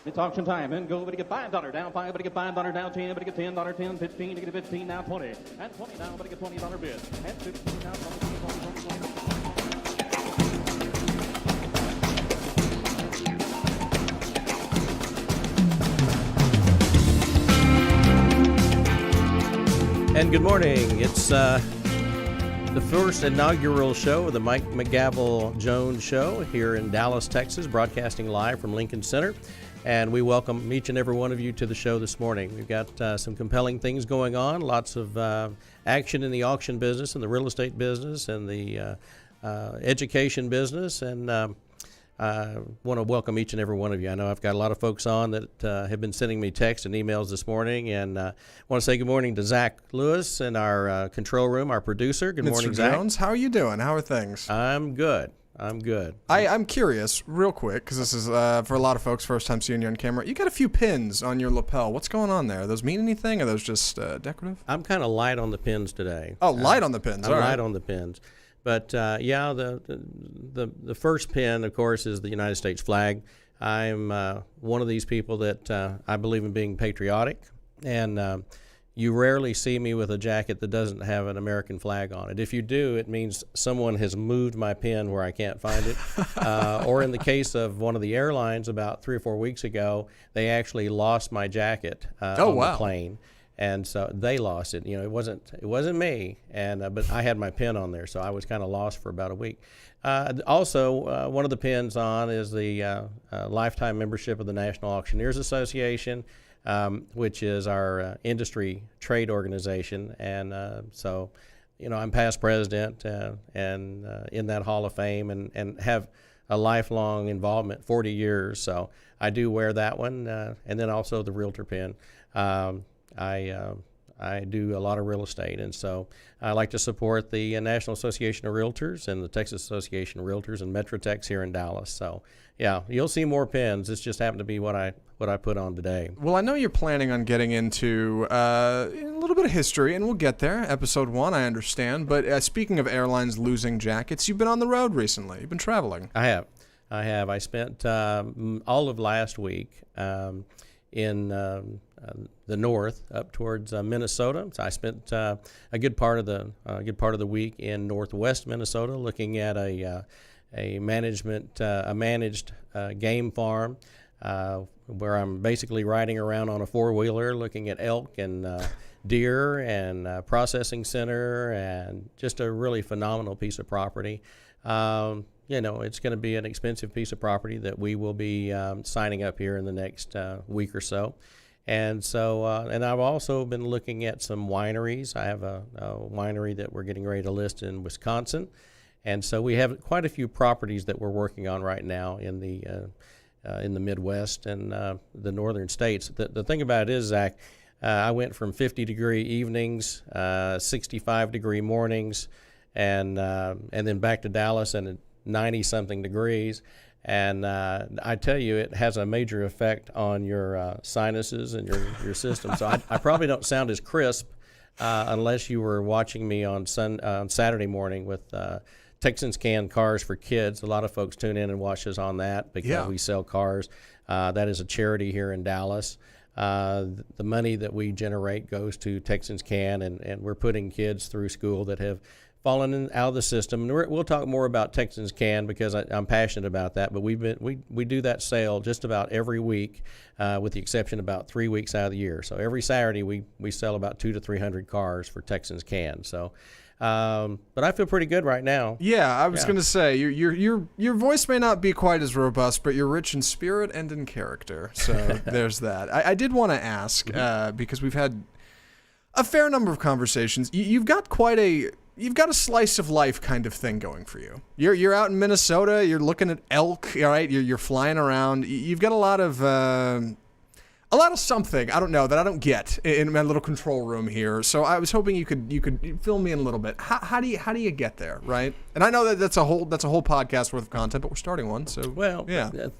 It's auction time, and go, but get $5 down, $5, but get $5 down, 10, but get $10, 10, 15, to get 15, now 20, and 20 now, but get $20 bid, and 15 now, 20, 20, 20, 20. And good morning. It's the first inaugural show of the Mike McGavel Jones Show here in Dallas, Texas, broadcasting live from Lincoln Center. And we welcome each and every one of you to the show this morning. We've got some compelling things going on, lots of action in the auction business and the real estate business and the education business. And I want to welcome each and every one of you. I know I've got a lot of folks on that have been sending me texts and emails this morning. And I want to say good morning to Zach Lewis in our control room, our producer. Good morning, Zach. Mr. Jones, how are you doing? How are things? I'm good. I'm curious, real quick, because this is, for a lot of folks, first time seeing you on camera. You got a few pins on your lapel. What's going on there? Those mean anything? Are those just decorative? I'm kind of light on the pins today. Oh, light on the pins. I'm all right. light on the pins. But, yeah, the first pin, of course, is the United States flag. I'm one of these people that I believe in being patriotic, and you rarely see me with a jacket that doesn't have an American flag on it. If you do, it means someone has moved my pin where I can't find it. Or in the case of one of the airlines about 3 or 4 weeks ago, they actually lost my jacket on the plane. And so they lost it. You know, it wasn't me, and but I had my pin on there, so I was kind of lost for about a week. Also, one of the pins on is the lifetime membership of the National Auctioneers Association, which is our industry trade organization. And so, you know, I'm past president and in that Hall of Fame and have a lifelong involvement, 40 years. So I do wear that one, and then also the realtor pin. I do a lot of real estate, and so I like to support the National Association of Realtors and the Texas Association of Realtors and Metrotex here in Dallas. So, yeah, you'll see more pins. This just happened to be what I put on today. Well, I know you're planning on getting into a little bit of history, and we'll get there. Episode 1, I understand. But speaking of airlines losing jackets, you've been on the road recently. You've been traveling. I have. I spent all of last week in the north up towards Minnesota. So I spent a good part of the week in northwest Minnesota, looking at a managed game farm where I'm basically riding around on a four-wheeler, looking at elk and deer and processing center, and just a really phenomenal piece of property. You know, it's going to be an expensive piece of property that we will be signing up here in the next week or so. And so, and I've also been looking at some wineries. I have a winery that we're getting ready to list in Wisconsin. And so we have quite a few properties that we're working on right now in the Midwest and the northern states. The thing about it is, Zach, I went from 50-degree evenings, 65-degree mornings, and then back to Dallas and 90-something degrees. And I tell you, it has a major effect on your sinuses and your system. So I probably don't sound as crisp unless you were watching me on Saturday morning with Texans Can Cars for Kids. A lot of folks tune in and watch us on that because we sell cars. That is a charity here in Dallas. The money that we generate goes to Texans Can, and we're putting kids through school that have fallen out of the system. And we'll talk more about Texans Can because I'm passionate about that. But we do that sale just about every week, with the exception about 3 weeks out of the year. So every Saturday we sell about 200 to 300 cars for Texans Can. So, but I feel pretty good right now. Yeah, I was going to say your voice may not be quite as robust, but you're rich in spirit and in character. So there's that. I did want to ask because we've had a fair number of conversations. You've got a slice of life kind of thing going for you. You're out in Minnesota. You're looking at elk. All right, you're flying around. You've got a lot of something I don't know that I don't get in my little control room here. So I was hoping you could fill me in a little bit. How do you get there, right? And I know that's a whole podcast worth of content, but we're starting one. So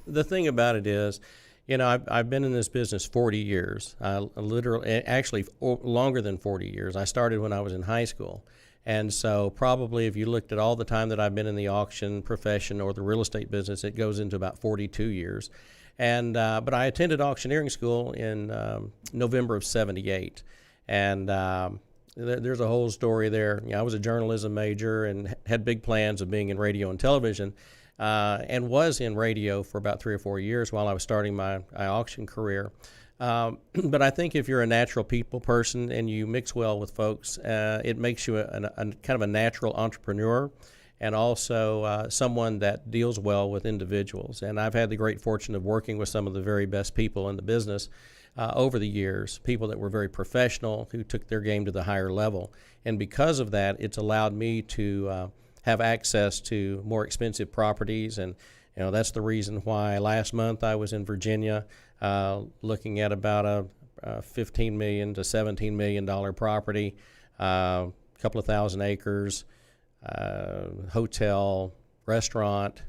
the thing about it is, you know, I've been in this business 40 years. Actually longer than 40 years. I started when I was in high school. And so probably if you looked at all the time that I've been in the auction profession or the real estate business, it goes into about 42 years. And but I attended auctioneering school in November of '78, and there's a whole story there. I was a journalism major and had big plans of being in radio and television, and was in radio for about 3 or 4 years while I was starting my auction career. But I think if you're a natural people person and you mix well with folks, it makes you a kind of a natural entrepreneur, and also someone that deals well with individuals. And I've had the great fortune of working with some of the very best people in the business over the years, people that were very professional, who took their game to the higher level. And because of that, it's allowed me to have access to more expensive properties. And that's the reason why last month I was in Virginia looking at about a $15 million to $17 million property, a couple of thousand acres, hotel, restaurant,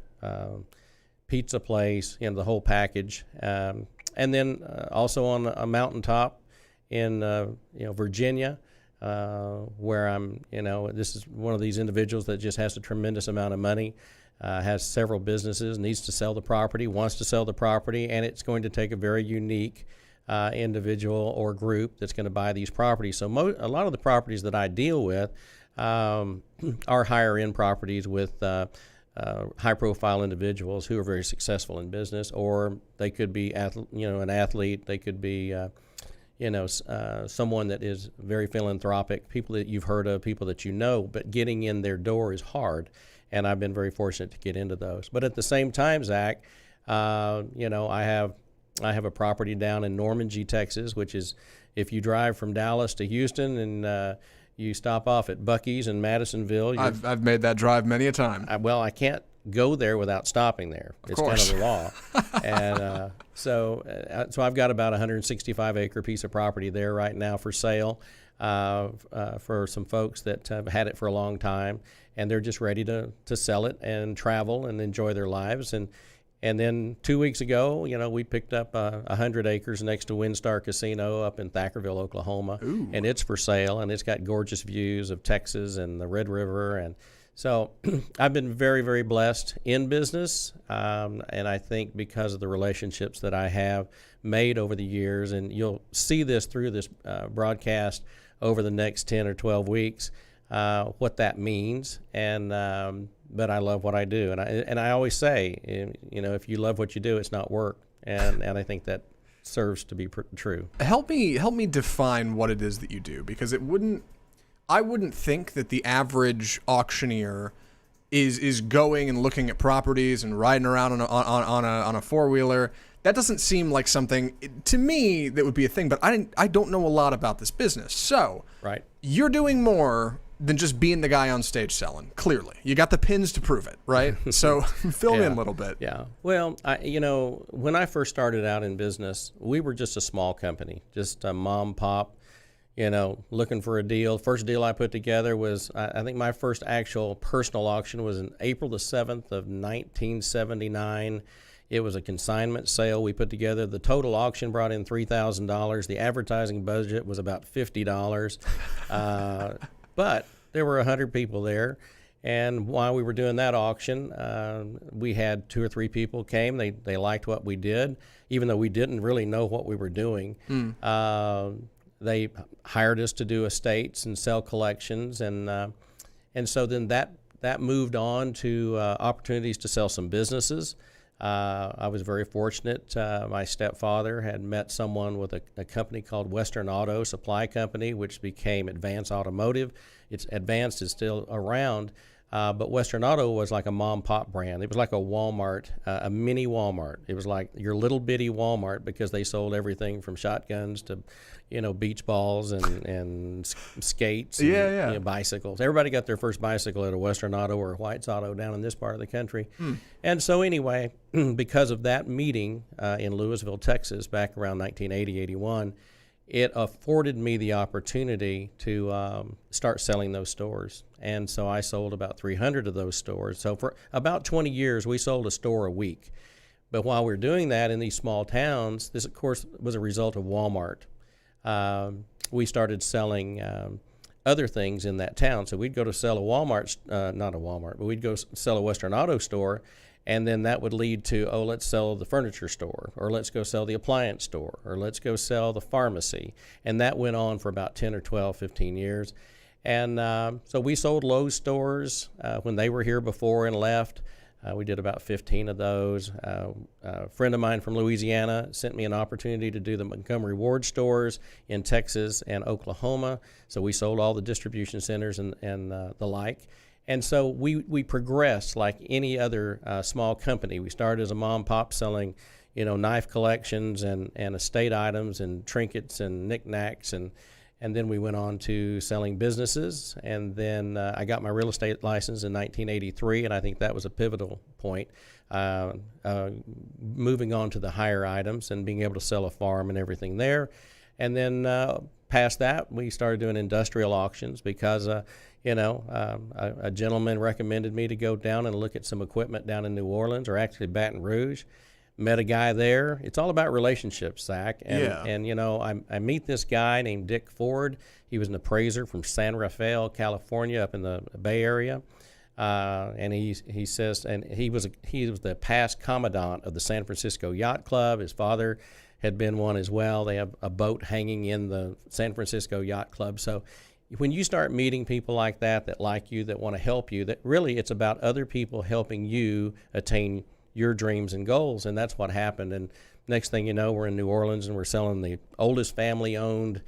pizza place, the whole package. And then also on a mountaintop in Virginia, where I'm, this is one of these individuals that just has a tremendous amount of money, has several businesses, needs to sell the property, wants to sell the property, and it's going to take a very unique individual or group that's going to buy these properties. So a lot of the properties that I deal with are higher end properties with high profile individuals who are very successful in business, or they could be an athlete, they could be someone that is very philanthropic, people that you've heard of, people that but getting in their door is hard, and I've been very fortunate to get into those. But at the same time, Zach, I have a property down in Normandy, Texas, which is, if you drive from Dallas to Houston and you stop off at Buc-ee's in Madisonville. I've made that drive many a time. I can't go there without stopping there. It's kind of the law. And so I've got about a 165-acre piece of property there right now for sale for some folks that have had it for a long time, and they're just ready to sell it and travel and enjoy their lives. And then 2 weeks ago, we picked up 100 acres next to WinStar Casino up in Thackerville, Oklahoma. Ooh. And it's for sale, and it's got gorgeous views of Texas and the Red River. And so I've been very, very blessed in business, and I think because of the relationships that I have made over the years, and you'll see this through this broadcast over the next 10 or 12 weeks, what that means. And but I love what I do, and I always say, if you love what you do, it's not work, and I think that serves to be true. Help me define what it is that you do, because I wouldn't think that the average auctioneer is going and looking at properties and riding around on a four-wheeler. That doesn't seem like something to me that would be a thing, but I don't know a lot about this business. So right, you're doing more than just being the guy on stage selling. Clearly, you got the pins to prove it, right? So fill me in a little bit. Yeah. Well, when I first started out in business, we were just a small company, just a mom pop, looking for a deal. First deal I put together was, I think my first actual personal auction was in April the 7th of 1979. It was a consignment sale we put together. The total auction brought in $3,000. The advertising budget was about $50. But there were 100 people there, and while we were doing that auction, we had 2 or 3 people came. They liked what we did, even though we didn't really know what we were doing. They hired us to do estates and sell collections, and so then that moved on to opportunities to sell some businesses. I was very fortunate. My stepfather had met someone with a company called Western Auto Supply Company, which became Advance Automotive. Advanced is still around, but Western Auto was like a mom-pop brand. It was like a Walmart, a mini Walmart. It was like your little bitty Walmart, because they sold everything from shotguns to, beach balls and skates and bicycles. Everybody got their first bicycle at a Western Auto or a White's Auto down in this part of the country. And so anyway, because of that meeting in Louisville, Texas, back around 1980, 81, it afforded me the opportunity to start selling those stores. And so I sold about 300 of those stores. So for about 20 years, we sold a store a week. But while we were doing that in these small towns, this, of course, was a result of Walmart. We started selling other things in that town. So we'd go to sell a Walmart, not a Walmart, but we'd go sell a Western Auto store, And then that would lead to, oh, let's sell the furniture store, or let's go sell the appliance store, or let's go sell the pharmacy. And that went on for about 10 or 12, 15 years. And so we sold Lowe's stores when they were here before and left. We did about 15 of those. A friend of mine from Louisiana sent me an opportunity to do the Montgomery Ward stores in Texas and Oklahoma. So we sold all the distribution centers and the like. And so we progressed like any other small company. We started as a mom and pop selling, knife collections and estate items and trinkets and knickknacks, and then we went on to selling businesses. And then I got my real estate license in 1983, and I think that was a pivotal point, moving on to the higher items and being able to sell a farm and everything there. And then past that, we started doing industrial auctions because a gentleman recommended me to go down and look at some equipment down in New Orleans, or actually Baton Rouge. Met a guy there. It's all about relationships, Zach. And I meet this guy named Dick Ford. He was an appraiser from San Rafael, California, up in the Bay Area. And he says, and he was the past commandant of the San Francisco Yacht Club. His father had been one as well. They have a boat hanging in the San Francisco Yacht Club. So when you start meeting people like that like you, that want to help you, that really it's about other people helping you attain your dreams and goals. And that's what happened. And next thing you know, we're in New Orleans and we're selling the oldest family-owned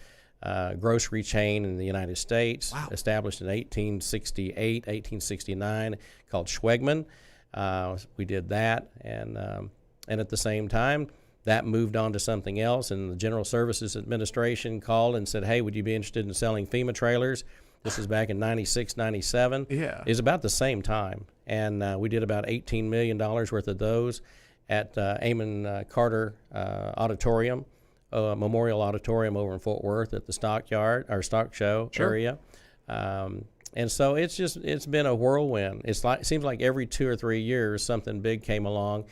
grocery chain in the United States. Wow. Established in 1868, 1869, called Schwegman. We did that. And at the same time, that moved on to something else, and the General Services Administration called and said, hey, would you be interested in selling FEMA trailers? This is back in 96, 97. Yeah. It was about the same time. And we did about $18 million worth of those at Amon Carter Auditorium, Memorial Auditorium over in Fort Worth at the stock show area. And so it's been a whirlwind. It seems like every 2 or 3 years something big came along,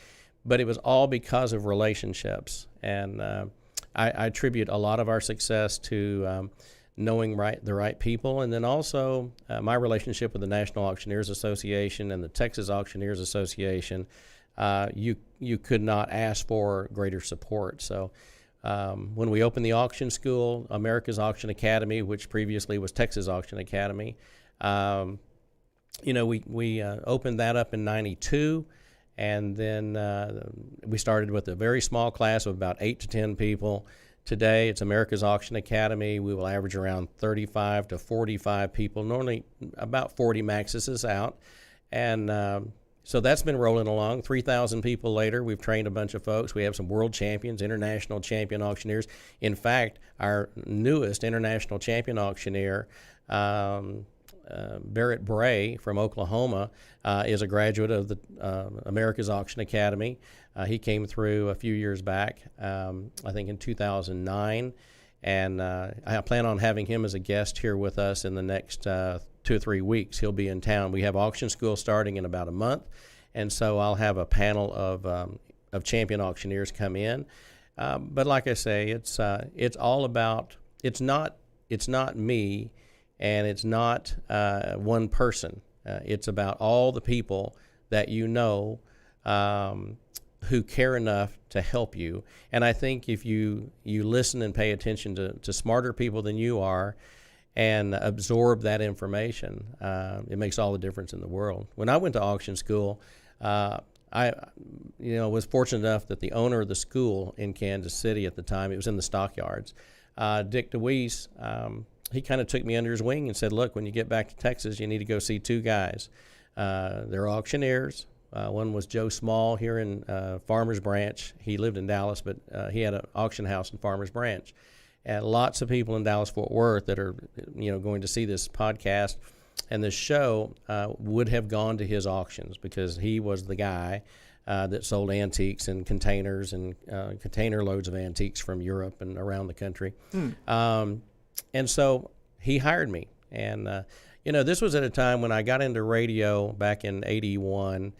but it was all because of relationships. And I attribute a lot of our success to knowing the right people, and then also my relationship with the National Auctioneers Association and the Texas Auctioneers Association. You could not ask for greater support. So when we opened the auction school, America's Auction Academy, which previously was Texas Auction Academy, we opened that up in '92. And then we started with a very small class of about 8 to 10 people. Today, it's America's Auction Academy. We will average around 35 to 45 people. Normally, about 40 maxes us out. And so that's been rolling along. 3,000 people later, we've trained a bunch of folks. We have some world champions, international champion auctioneers. In fact, our newest international champion auctioneer, Barrett Bray from Oklahoma, is a graduate of the America's Auction Academy. He came through a few years back, I think in 2009, and I plan on having him as a guest here with us in the next 2 or 3 weeks. He'll be in town. We have auction school starting in about a month, and so I'll have a panel of champion auctioneers come in. But like I say, it's all about, it's not me, and it's not one person. It's about all the people that who care enough to help you. And I think if you listen and pay attention to smarter people than you are and absorb that information, it makes all the difference in the world. When I went to auction school, I was fortunate enough that the owner of the school in Kansas City at the time, it was in the stockyards, Dick DeWeese, he kind of took me under his wing and said, look, when you get back to Texas, you need to go see 2 guys. They're auctioneers. One was Joe Small here in Farmers Branch. He lived in Dallas, but he had an auction house in Farmers Branch. And lots of people in Dallas-Fort Worth that are, going to see this podcast and this show would have gone to his auctions because he was the guy that sold antiques and containers and container loads of antiques from Europe and around the country. And so he hired me. And, this was at a time when I got into radio back in '81.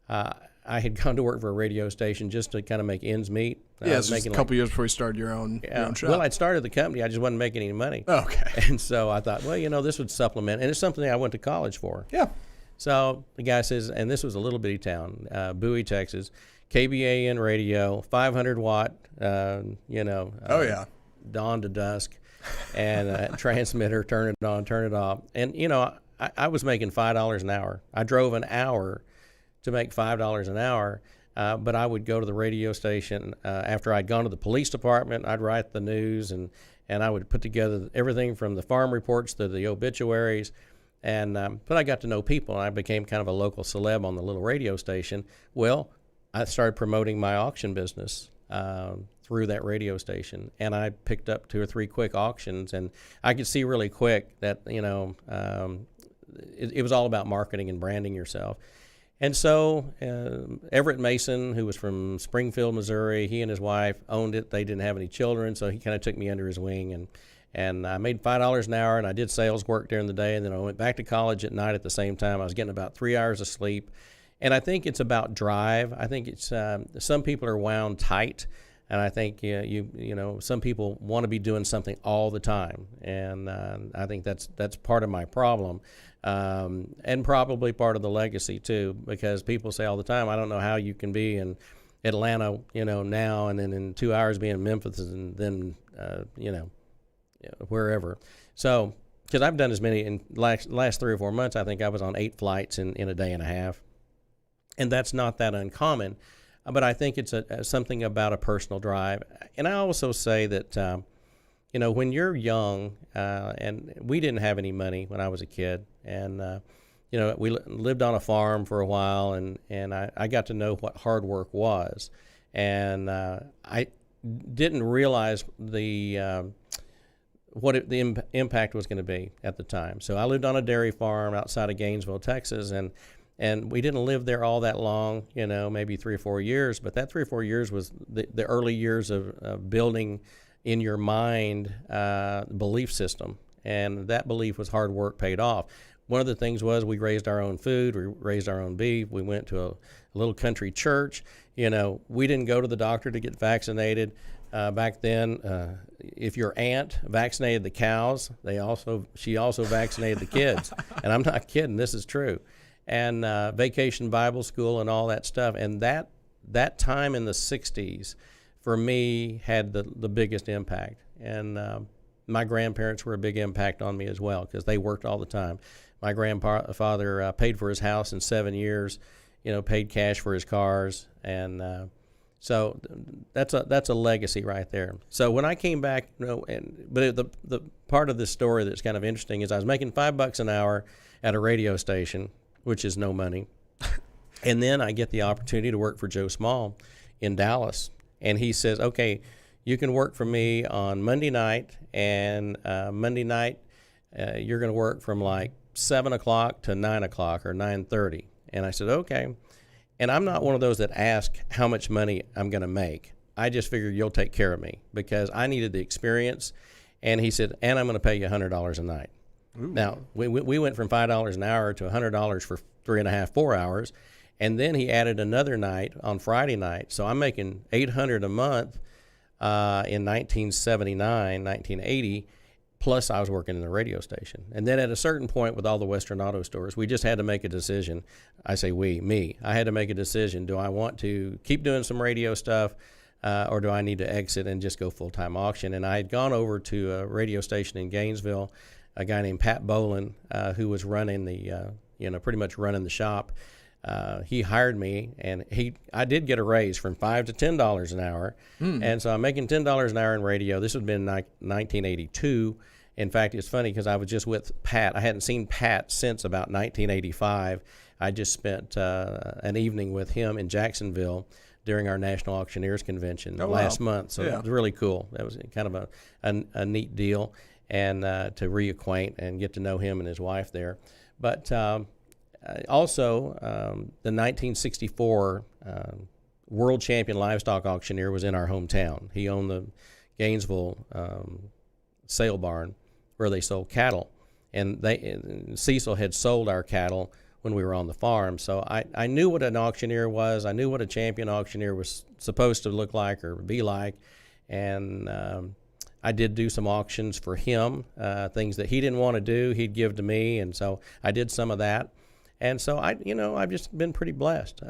I had gone to work for a radio station just to kind of make ends meet. Yeah, it was just a couple years before you started your own shop. Well, I'd started the company. I just wasn't making any money. Okay. And so I thought, well, this would supplement. And it's something I went to college for. Yeah. So the guy says, and this was a little bitty town, Bowie, Texas, KBAN radio, 500 watt, Oh yeah. dawn to dusk, and transmitter, turn it on, turn it off. And, I was making $5 an hour. I drove an hour to make $5 an hour, but I would go to the radio station. After I'd gone to the police department, I'd write the news, and I would put together everything from the farm reports to the obituaries. And but I got to know people, and I became kind of a local celeb on the little radio station. Well, I started promoting my auction business through that radio station, and I picked up 2 or 3 quick auctions, and I could see really quick that it was all about marketing and branding yourself. And so Everett Mason, who was from Springfield, Missouri, he and his wife owned it. They didn't have any children, so he kind of took me under his wing, and I made $5 an hour, and I did sales work during the day, and then I went back to college at night at the same time. I was getting about 3 hours of sleep. And I think it's about drive. I think it's some people are wound tight, and I think some people want to be doing something all the time, and I think that's part of my problem, and probably part of the legacy too, because people say all the time, I don't know how you can be in Atlanta, now, and then in 2 hours be in Memphis, and then wherever. So, because I've done as many in last 3 or 4 months, I think I was on 8 flights in a day and a half. And that's not that uncommon, but I think it's something about a personal drive. And I also say that, when you're young, and we didn't have any money when I was a kid, and, we lived on a farm for a while, and I got to know what hard work was. And I didn't realize what the impact was going to be at the time. So I lived on a dairy farm outside of Gainesville, Texas, and we didn't live there all that long, maybe 3 or 4 years. But that 3 or 4 years was the early years of building in your mind belief system. And that belief was hard work paid off. One of the things was we raised our own food, we raised our own beef. We went to a little country church. We didn't go to the doctor to get vaccinated. Back then, if your aunt vaccinated the cows, she also vaccinated the kids. And I'm not kidding, this is true. And Vacation Bible School and all that stuff. And that time in the 60s, for me, had the biggest impact. And my grandparents were a big impact on me as well, because they worked all the time. My grandfather paid for his house in 7 years, paid cash for his cars. And so that's a legacy right there. So when I came back, but the part of this story that's kind of interesting is I was making $5 an hour at a radio station, which is no money. And then I get the opportunity to work for Joe Small in Dallas. And he says, okay, you can work for me on Monday night, and Monday night you're going to work from like 7 o'clock to 9 o'clock or 9:30. And I said, okay. And I'm not one of those that ask how much money I'm going to make. I just figured you'll take care of me, because I needed the experience. And he said, and I'm going to pay you $100 a night. Ooh. Now, we went from $5 an hour to $100 for 3.5, 4 hours. And then he added another night on Friday night. So I'm making $800 a month in 1979, 1980, plus I was working in the radio station. And then at a certain point with all the Western auto stores, we just had to make a decision. I say me. I had to make a decision. Do I want to keep doing some radio stuff, or do I need to exit and just go full-time auction? And I had gone over to a radio station in Gainesville, a guy named Pat Bolin, who was running pretty much running the shop. He hired me, and I did get a raise from $5 to $10 an hour. And so I'm making $10 an hour in radio. This would have been 1982. In fact, it's funny because I was just with Pat. I hadn't seen Pat since about 1985. I just spent an evening with him in Jacksonville during our National Auctioneers Convention last month. So It was really cool. That was kind of a neat deal, and to reacquaint and get to know him and his wife there. But also, the 1964 world champion livestock auctioneer was in our hometown. He owned the Gainesville sale barn where they sold cattle. And Cecil had sold our cattle when we were on the farm. So I knew what an auctioneer was. I knew what a champion auctioneer was supposed to look like or be like. And I did do some auctions for him, things that he didn't want to do, he'd give to me. And so I did some of that. And so I've just been pretty blessed.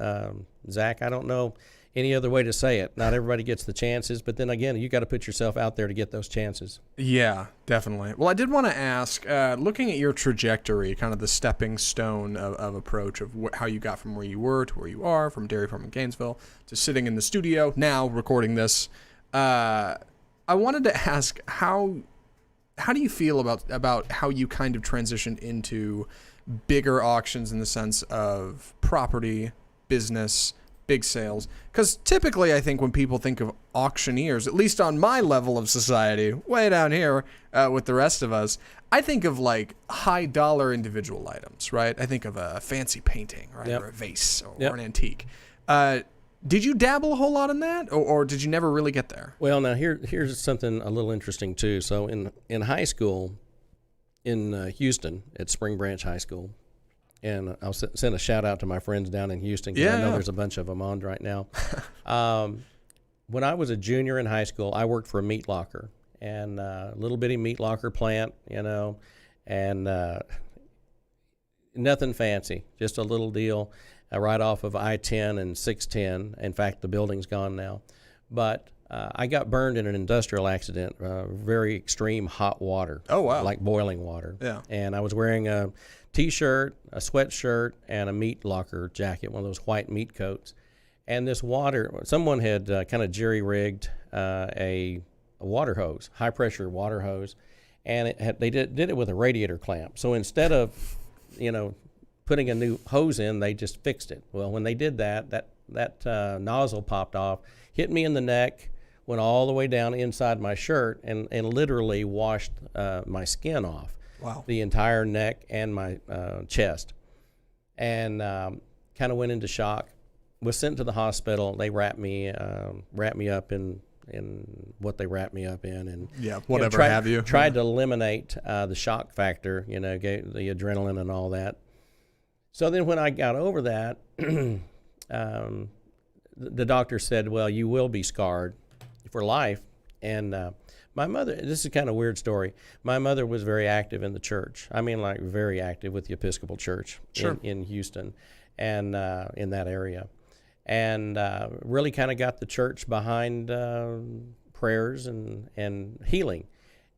Zach, I don't know any other way to say it. Not everybody gets the chances, but then again, you got to put yourself out there to get those chances. Yeah, definitely. Well, I did want to ask, looking at your trajectory, kind of the stepping stone of approach of how you got from where you were to where you are, from dairy farm in Gainesville to sitting in the studio now recording this. I wanted to ask how do you feel about how you kind of transitioned into bigger auctions in the sense of property, business, big sales? Because typically I think when people think of auctioneers, at least on my level of society, way down here with the rest of us, I think of like high dollar individual items, right? I think of a fancy painting, right? Yep. Or a vase or Yep. an antique. Did you dabble a whole lot in that, or did you never really get there? Well, now here's something a little interesting too. So in high school, in Houston at Spring Branch High School, and I'll send a shout out to my friends down in Houston because I know there's a bunch of them on right now. When I was a junior in high school, I worked for a meat locker, and a little bitty meat locker plant, and nothing fancy, just a little deal right off of I-10 and 610. In fact, the building's gone now. But I got burned in an industrial accident, very extreme hot water. Oh, wow. Like boiling water. Yeah. And I was wearing a T-shirt, a sweatshirt, and a meat locker jacket, one of those white meat coats. And this water, someone had kind of jerry-rigged a water hose, high-pressure water hose, and they did it with a radiator clamp. So instead of, putting a new hose in, they just fixed it. Well, when they did that nozzle popped off, hit me in the neck, went all the way down inside my shirt, and literally washed my skin off. Wow. The The entire neck and my chest. And kind of went into shock. Was sent to the hospital. They wrapped me up in what they wrapped me up in, and tried to eliminate the shock factor. Gave the adrenaline and all that. So then when I got over that, the doctor said, well, you will be scarred for life. And my mother, this is kind of a weird story. My mother was very active in the church. I mean, like very active with the Episcopal Church in Houston and in that area. And really kind of got the church behind prayers and healing.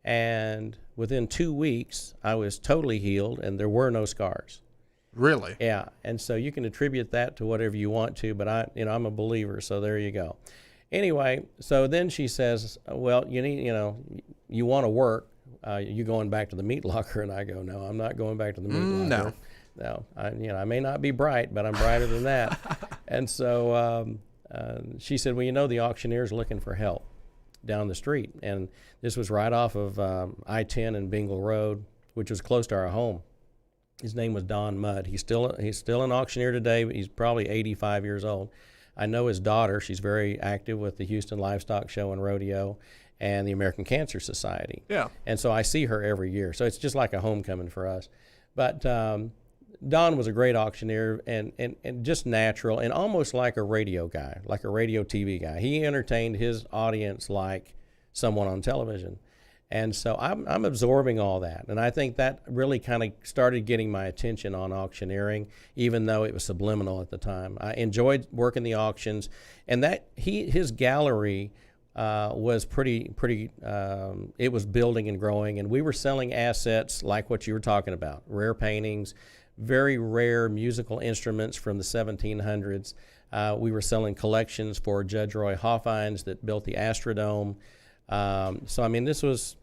And within 2 weeks, I was totally healed and there were no scars. Really? Yeah, and so you can attribute that to whatever you want to, but I'm a believer, so there you go. Anyway, so then she says, well, you want to work. You going back to the meat locker? And I go, no, I'm not going back to the meat locker. No, I may not be bright, but I'm brighter than that. And so she said, well, the auctioneer's looking for help down the street. And this was right off of I-10 and Bingle Road, which was close to our home. His name was Don Mudd. He's still an auctioneer today, but he's probably 85 years old. I know his daughter. She's very active with the Houston Livestock Show and Rodeo and the American Cancer Society. Yeah. And so I see her every year. So it's just like a homecoming for us. But Don was a great auctioneer and just natural and almost like a radio guy, like a radio TV guy. He entertained his audience like someone on television. And so I'm absorbing all that. And I think that really kind of started getting my attention on auctioneering, even though it was subliminal at the time. I enjoyed working the auctions. And that his gallery was pretty it was building and growing. And we were selling assets like what you were talking about, rare paintings, very rare musical instruments from the 1700s. We were selling collections for Judge Roy Hoffines that built the Astrodome. So I mean, this was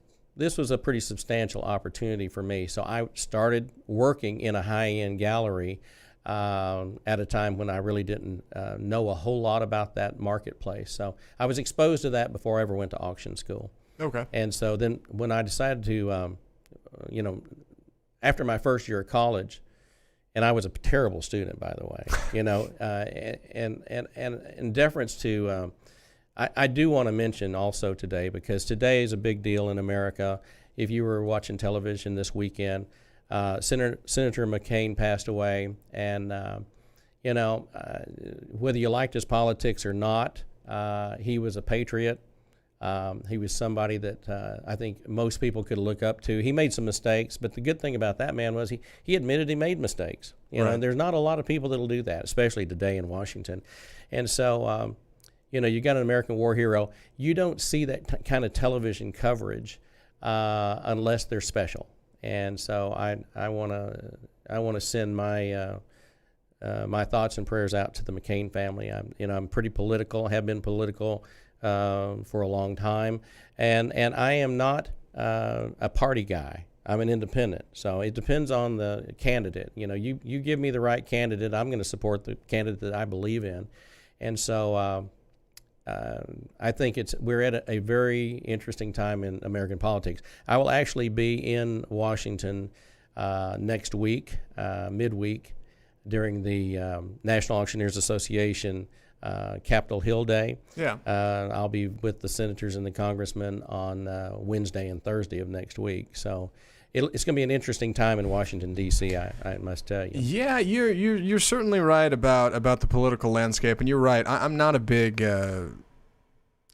a pretty substantial opportunity for me. So I started working in a high-end gallery at a time when I really didn't know a whole lot about that marketplace. So I was exposed to that before I ever went to auction school. Okay. And so then when I decided to, after my first year of college, and I was a terrible student, by the way, and in deference to. I do want to mention also today, because today is a big deal in America. If you were watching television this weekend, Senator McCain passed away, and whether you liked his politics or not, he was a patriot. He was somebody that I think most people could look up to. He made some mistakes, but the good thing about that man was he admitted he made mistakes. You know, and there's not a lot of people that'll do that, especially today in Washington. And so, you know, you got an American war hero. You don't see that kind of television coverage unless they're special. And so I want to send my my thoughts and prayers out to the McCain family. I'm pretty political, have been political for a long time, and I am not a party guy. I'm an independent, so it depends on the candidate. You know, you give me the right candidate, I'm going to support the candidate that I believe in, and so I think we're at a very interesting time in American politics. I will actually be in Washington next week, midweek, during the National Auctioneers Association Capitol Hill Day. Yeah. I'll be with the senators and the congressmen on Wednesday and Thursday of next week. So it's going to be an interesting time in Washington, D.C., I must tell you. Yeah, you're certainly right about the political landscape, and you're right. I'm not a big...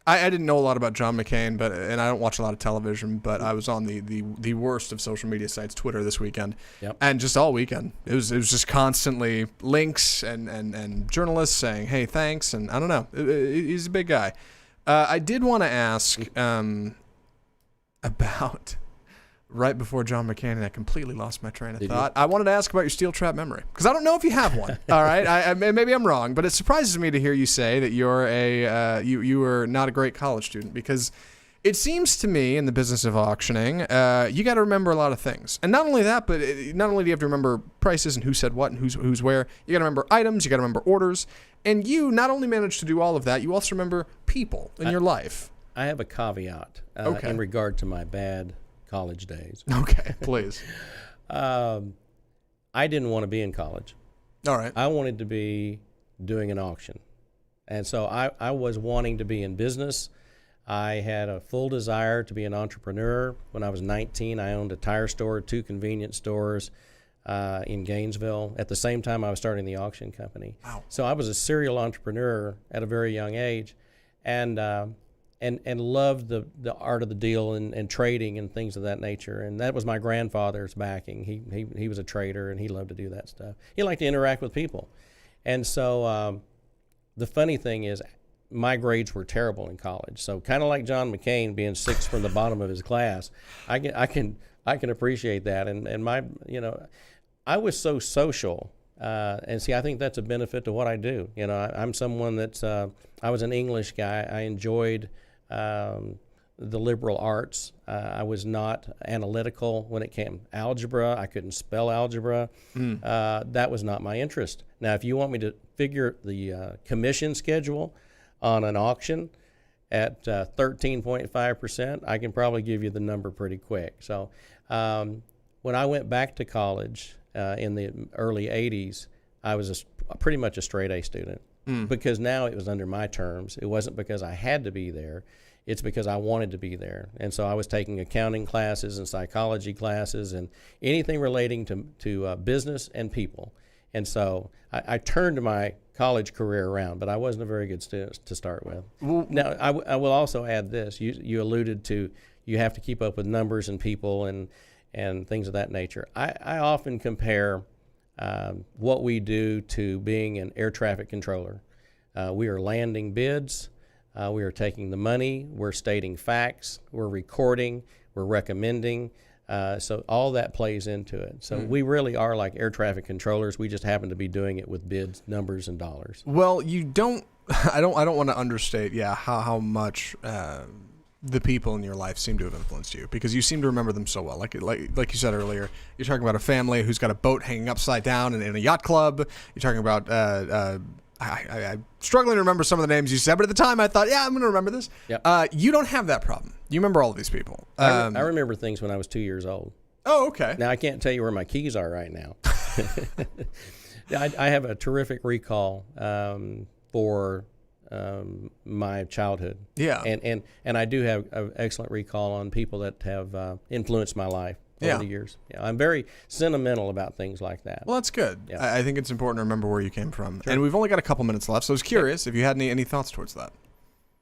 I didn't know a lot about John McCain, and I don't watch a lot of television, but I was on the worst of social media sites, Twitter, this weekend. Yep. And just all weekend. It was just constantly links and journalists saying, hey, thanks, and I don't know. He's a big guy. I did want to ask about... right before John McCain, and I completely lost my train of thought. I wanted to ask about your steel trap memory, because I don't know if you have one. All right, maybe I'm wrong, but it surprises me to hear you say that you're you were not a great college student, because it seems to me in the business of auctioning, you got to remember a lot of things, and not only that, but not only do you have to remember prices and who said what and who's where, you got to remember items, you got to remember orders, and you not only managed to do all of that, you also remember people in your life. I have a caveat in regard to my bad college days. Okay, please. I didn't want to be in college. All right. I wanted to be doing an auction. And so I was wanting to be in business. I had a full desire to be an entrepreneur. When I was 19, I owned a tire store, 2 convenience stores in Gainesville. At the same time, I was starting the auction company. Wow. So I was a serial entrepreneur at a very young age. And loved the art of the deal and trading and things of that nature. And that was my grandfather's backing. He was a trader, and he loved to do that stuff. He liked to interact with people. And so the funny thing is, my grades were terrible in college. So kind of like John McCain being 6th from the bottom of his class, I can appreciate that. And my, you know, I was so social. And see, I think that's a benefit to what I do. You know, I'm someone that's, I was an English guy. I enjoyed the liberal arts. I was not analytical when it came to algebra. I couldn't spell algebra. That was not my interest. Now, if you want me to figure the commission schedule on an auction at 13.5%, I can probably give you the number pretty quick. So when I went back to college in the early 80s, I was pretty much a straight A student. Because now it was under my terms. It wasn't because I had to be there. It's because I wanted to be there. And so I was taking accounting classes and psychology classes and anything relating to business and people. And so I turned my college career around, but I wasn't a very good student to start with. Now, I will also add this. You alluded to you have to keep up with numbers and people and things of that nature. I often compare what we do to being an air traffic controller. We are landing bids, we are taking the money, we're stating facts, we're recording, we're recommending, so all that plays into it. So we really are like air traffic controllers. We just happen to be doing it with bids, numbers, and dollars. Well, you don't. I don't want to understate, how much the people in your life seem to have influenced you, because you seem to remember them so well. Like you said earlier, you're talking about a family who's got a boat hanging upside down in a yacht club. You're talking about I'm struggling to remember some of the names you said, but at the time I thought, I'm going to remember this. Yep. You don't have that problem. You remember all of these people. I remember things when I was 2 years old. Oh, okay. Now, I can't tell you where my keys are right now. I have a terrific recall for my childhood. Yeah. And I do have an excellent recall on people that have influenced my life over the years. Yeah, I'm very sentimental about things like that. Well, that's good. Yeah. I think it's important to remember where you came from. Sure. And we've only got a couple minutes left, so I was curious if you had any thoughts towards that.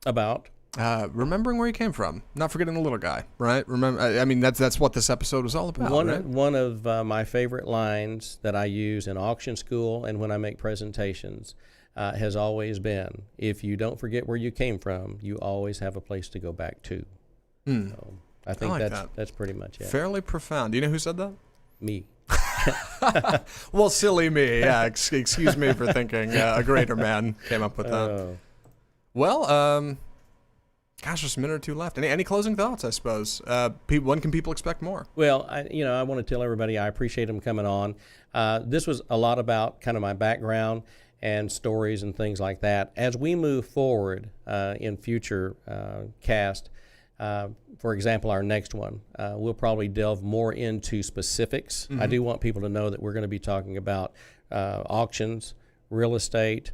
About? Remembering where you came from, not forgetting the little guy, right? Remember, I mean, that's what this episode was all about, right? One of my favorite lines that I use in auction school and when I make presentations has always been, if you don't forget where you came from, you always have a place to go back to. So I think that's pretty much it. Fairly profound. Do you know who said that? Me. Well, silly me. Yeah, excuse me for thinking a greater man came up with that. Well, gosh, just a minute or two left. Any closing thoughts, I suppose? When can people expect more? Well, I want to tell everybody I appreciate them coming on. This was a lot about kind of my background and stories and things like that. As we move forward in future cast, for example, our next one, we'll probably delve more into specifics. I do want people to know that we're going to be talking about auctions, real estate,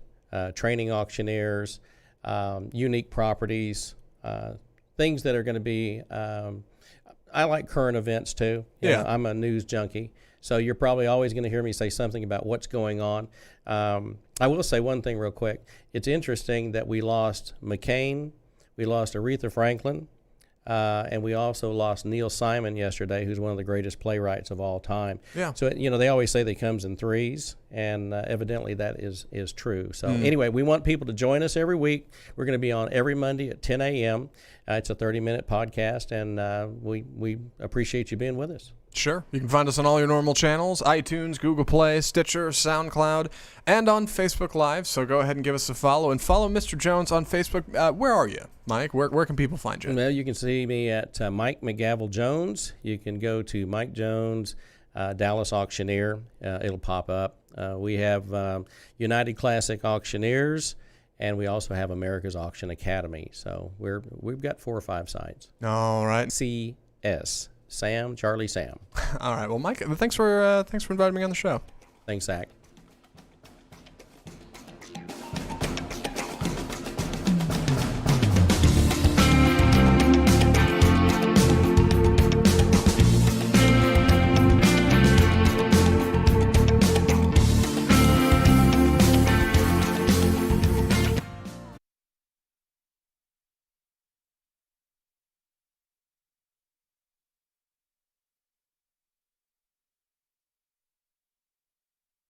training auctioneers, unique properties, things that are going to be, I like current events too. You know, I'm a news junkie. So you're probably always going to hear me say something about what's going on. I will say one thing real quick. It's interesting that we lost McCain, we lost Aretha Franklin, and we also lost Neil Simon yesterday, who's one of the greatest playwrights of all time. Yeah. So, they always say that comes in threes, and evidently that is true. So anyway, we want people to join us every week. We're going to be on every Monday at 10 a.m. It's a 30-minute podcast, and we appreciate you being with us. Sure. You can find us on all your normal channels, iTunes, Google Play, Stitcher, SoundCloud, and on Facebook Live. So go ahead and give us a follow. And follow Mr. Jones on Facebook. Where are you, Mike? Where can people find you? Well, you can see me at Mike McGavel Jones. You can go to Mike Jones, Dallas Auctioneer. It'll pop up. We have United Classic Auctioneers, and we also have America's Auction Academy. So we've got 4 or 5 sites. All right. CS. Sam, Charlie, Sam. All right. Well, Mike, thanks for inviting me on the show. Thanks, Zach.